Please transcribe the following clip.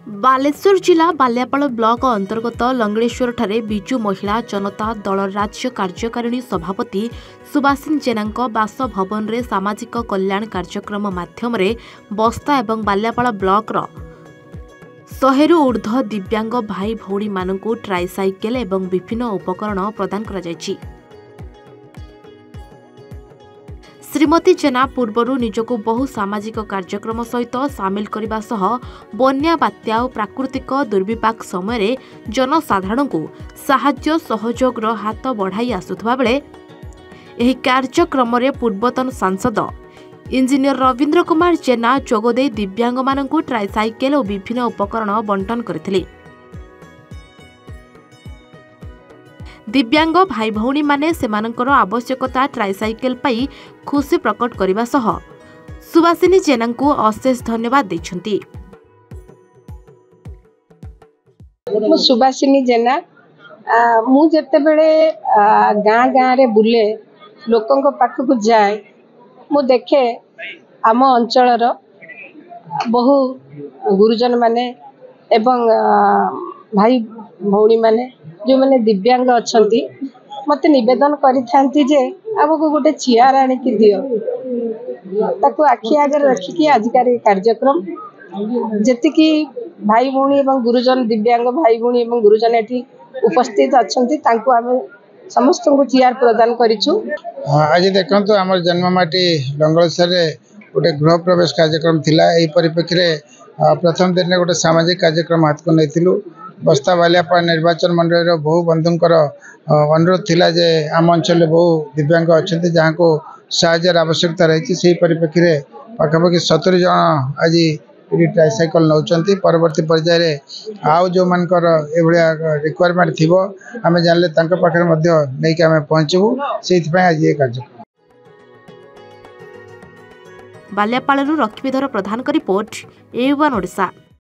बालेश्वर जिला बालियापाल ब्लॉक अंतर्गत लंगड़ेश्वर ठारे बिजु महिला जनता दल राज्य कार्यकारिणी सभापति सुभाषिनी जेना बासभवन रे सामाजिक कल्याण कार्यक्रम माध्यम बस्ता एवं बालियापाल ब्लॉक 100 रु ऊर्ध्व दिव्यांग भाई भौणी मानकु ट्राइसाइकेल एवं विभिन्न उपकरण प्रदान करा जायछि। श्रीमती जेना पूर्वर निजको बहु सामाजिक कार्यक्रम सहित सामिल करने सह बन्या बात्या और प्राकृतिक दुर्विपाक समय जनसाधारण को साहाय्य सहयोग हाथ बढ़ाई आसुवा बेले एही कार्यक्रम पूर्वतन सांसद इंजीनियर रविंद्र कुमार जेना जोगदे दिव्यांग मानकु ट्राइसाइकेल और विभिन्न उपकरण बंटन करथिले। दिव्यांग भाई भौणी माने सेमानकर आवश्यकता ट्राइसाइकेल पाई खुशी प्रकट करने सह सुभाषिनी जेना को अशेष धन्यवाद देछंती। सुभाषिनी जेना मु जेते बेले गाँ गाँ रे बुले लोकंक पाखक जाए मु देखे आम अंचल बहु गुरुजन माने एवं भाई भौणी माने जो मैंने दिव्यांग अच्छा मत नवेदन करी जे आमको गोटे चेयर आणिक दियो ताकू आखि आगे रखिकी आजिकार कार्यक्रम जी भाई भौणी एवं गुरुजन दिव्यांग भाई भौणी एवं गुरुजन ये उपस्थित अच्छा आम समस्त को चेयर प्रदान करिछु। आज देखो आम जन्ममाटी लंगड़ेश्वर गोटे गृह प्रवेश कार्यक्रम थिला। एही परिप्रेक्षी में प्रथम दिन में गोटे सामाजिक कार्यक्रम हाथ को नहीं बस्ता बालियापाल निर्वाचन मंडल बहु बंधुंकर अनुरोध थिला जे आम अंचल बहु दिव्यांग अच्छा जहाँ को साहाय्य आवश्यकता रही से परिप्रेक्षी में पाखापाखि 70 जन आज ट्राइसाइकल नौकरी परवर्ती पर्यायर आउ जो मानकर रिक्वायरमेंट थी आम जानले पाखे नहीं आम पहुँचबू से आज ये कार्यक्रम। बालियापाल रश्मिधर प्रधान का रिपोर्ट A1 ओडिशा।